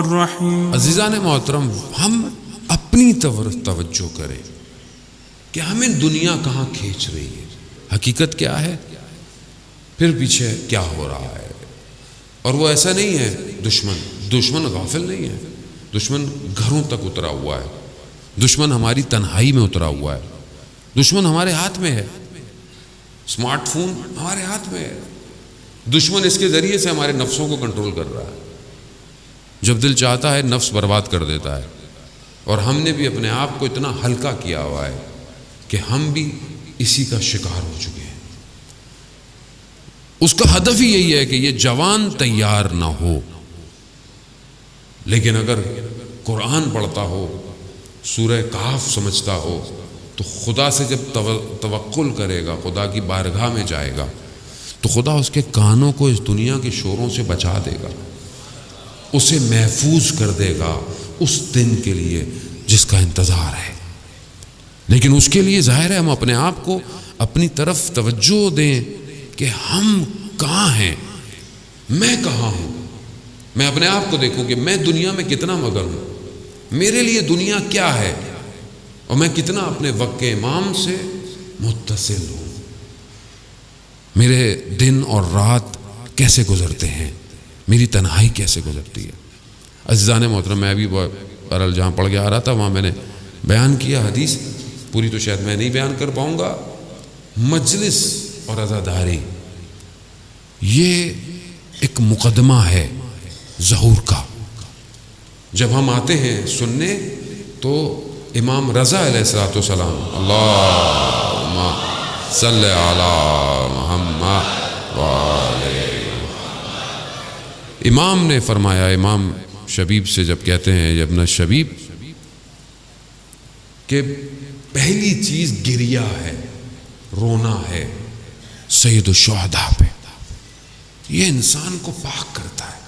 الرحیم۔ عزیزان محترم، ہم اپنی توجہ کریں کہ ہمیں دنیا کہاں کھینچ رہی ہے، حقیقت کیا ہے، پھر پیچھے کیا ہو رہا ہے۔ اور وہ ایسا نہیں ہے، دشمن غافل نہیں ہے، دشمن گھروں تک اترا ہوا ہے، دشمن ہماری تنہائی میں اترا ہوا ہے، دشمن ہمارے ہاتھ میں ہے، اسمارٹ فون ہمارے ہاتھ میں ہے، دشمن اس کے ذریعے سے ہمارے نفسوں کو کنٹرول کر رہا ہے، جب دل چاہتا ہے نفس برباد کر دیتا ہے۔ اور ہم نے بھی اپنے آپ کو اتنا ہلکا کیا ہوا ہے کہ ہم بھی اسی کا شکار ہو چکے ہیں۔ اس کا ہدف ہی یہی ہے کہ یہ جوان تیار نہ ہو، لیکن اگر قرآن پڑھتا ہو، سورہ کہف سمجھتا ہو، تو خدا سے جب توکل کرے گا، خدا کی بارگاہ میں جائے گا، تو خدا اس کے کانوں کو اس دنیا کے شوروں سے بچا دے گا، اسے محفوظ کر دے گا اس دن کے لیے جس کا انتظار ہے۔ لیکن اس کے لیے ظاہر ہے ہم اپنے آپ کو اپنی طرف توجہ دیں کہ ہم کہاں ہیں، میں کہاں ہوں، میں اپنے آپ کو دیکھوں کہ میں دنیا میں کتنا مگن ہوں، میرے لیے دنیا کیا ہے، اور میں کتنا اپنے وقت کے امام سے متصل ہوں، میرے دن اور رات کیسے گزرتے ہیں، میری تنہائی کیسے گزرتی ہے۔ عزیزان محترم، میں ابھی بہرحال جہاں پڑھ کے آ رہا تھا وہاں میں نے بیان کیا حدیث، پوری تو شاید میں نہیں بیان کر پاؤں گا۔ مجلس اور عزاداری یہ ایک مقدمہ ہے ظہور کا۔ جب ہم آتے ہیں سننے تو امام رضا علیہ السلام، اللہم صلی علی محمد امام نے فرمایا، امام شبیب سے جب کہتے ہیں ابن شبیب کہ پہلی چیز گریہ ہے، رونا ہے سید الشہداء پہ، یہ انسان کو پاک کرتا ہے،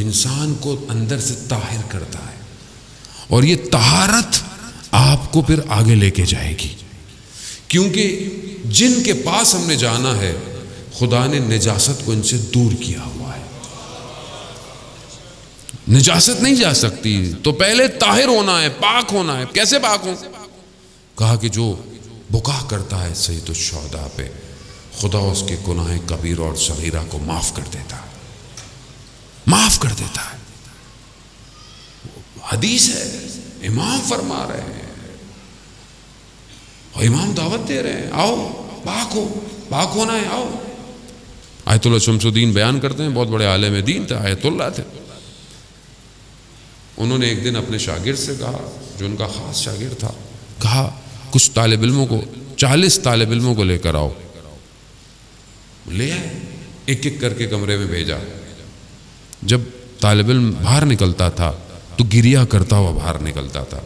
انسان کو اندر سے طاہر کرتا ہے، اور یہ طہارت آپ کو پھر آگے لے کے جائے گی، کیونکہ جن کے پاس ہم نے جانا ہے خدا نے نجاست کو ان سے دور کیا ہوا ہے۔ نجاست نہیں جا سکتی، تو پہلے طاہر ہونا ہے، پاک ہونا ہے۔ کیسے پاک ہوں؟ کہا کہ جو بکا کرتا ہے سید الشہداء پہ، خدا اس کے گناہ کبیرہ اور صغیرہ کو معاف کر دیتا ہے، معاف کر دیتا ہے۔ حدیث ہے، امام فرما رہے ہیں اور امام دعوت دے رہے ہیں، آؤ پاک ہو، پاک ہونا ہے، آؤ۔ آیت اللہ شمس الدین بیان کرتے ہیں، بہت بڑے عالم دین تھے، آیت اللہ تھے۔ انہوں نے ایک دن اپنے شاگرد سے کہا، جو ان کا خاص شاگرد تھا، کہا کچھ طالب علموں کو، 40 طالب علموں کو لے کر آؤ۔ لے آئے، ایک ایک کر کے کمرے میں بھیجا۔ جب طالب علم باہر نکلتا تھا تو گریہ کرتا ہوا باہر نکلتا تھا۔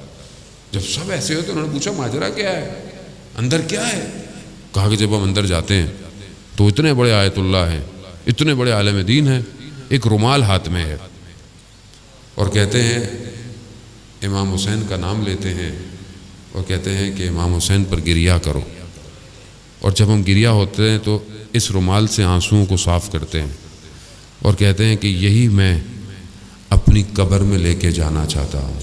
جب سب ایسے ہوتے انہوں نے پوچھا ماجرا کیا ہے، اندر کیا ہے؟ کہا کہ جب ہم اندر جاتے ہیں تو اتنے بڑے آیت اللہ ہیں، اتنے بڑے عالم دین ہیں، ایک رومال ہاتھ میں ہے، اور کہتے ہیں امام حسین کا نام لیتے ہیں اور کہتے ہیں کہ امام حسین پر گریہ کرو، اور جب ہم گریہ ہوتے ہیں تو اس رومال سے آنسوؤں کو صاف کرتے ہیں اور کہتے ہیں کہ یہی میں اپنی قبر میں لے کے جانا چاہتا ہوں۔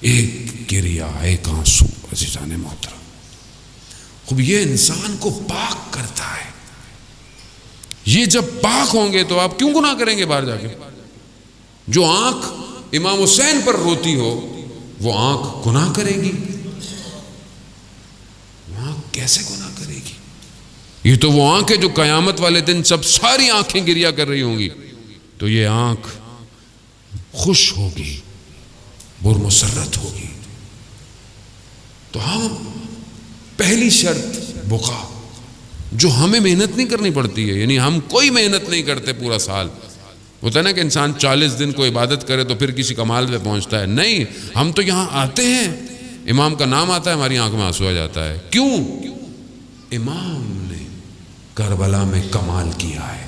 ایک گریہ، ایک آنسو، عزیزان محترم، خوب یہ انسان کو پاک کرتا ہے۔ یہ جب پاک ہوں گے تو آپ کیوں گناہ کریں گے باہر جا کے؟ جو آنکھ امام حسین پر روتی ہو وہ آنکھ گناہ کرے گی؟ وہ آنکھ کیسے گناہ کرے گی؟ یہ تو وہ آنکھ ہے جو قیامت والے دن سب ساری آنکھیں گریہ کر رہی ہوں گی، تو یہ آنکھ خوش ہوگی، برمسرت ہوگی۔ تو ہم پہلی شرط بقا، جو ہمیں محنت نہیں کرنی پڑتی ہے، یعنی ہم کوئی محنت نہیں کرتے پورا سال۔ ہوتا ہے نا کہ انسان 40 دن کو عبادت کرے تو پھر کسی کمال پہ پہنچتا ہے، نہیں، ہم تو یہاں آتے ہیں، امام کا نام آتا ہے، ہماری آنکھ میں آنسو آ جاتا ہے۔ کیوں؟ امام نے کربلا میں کمال کیا ہے،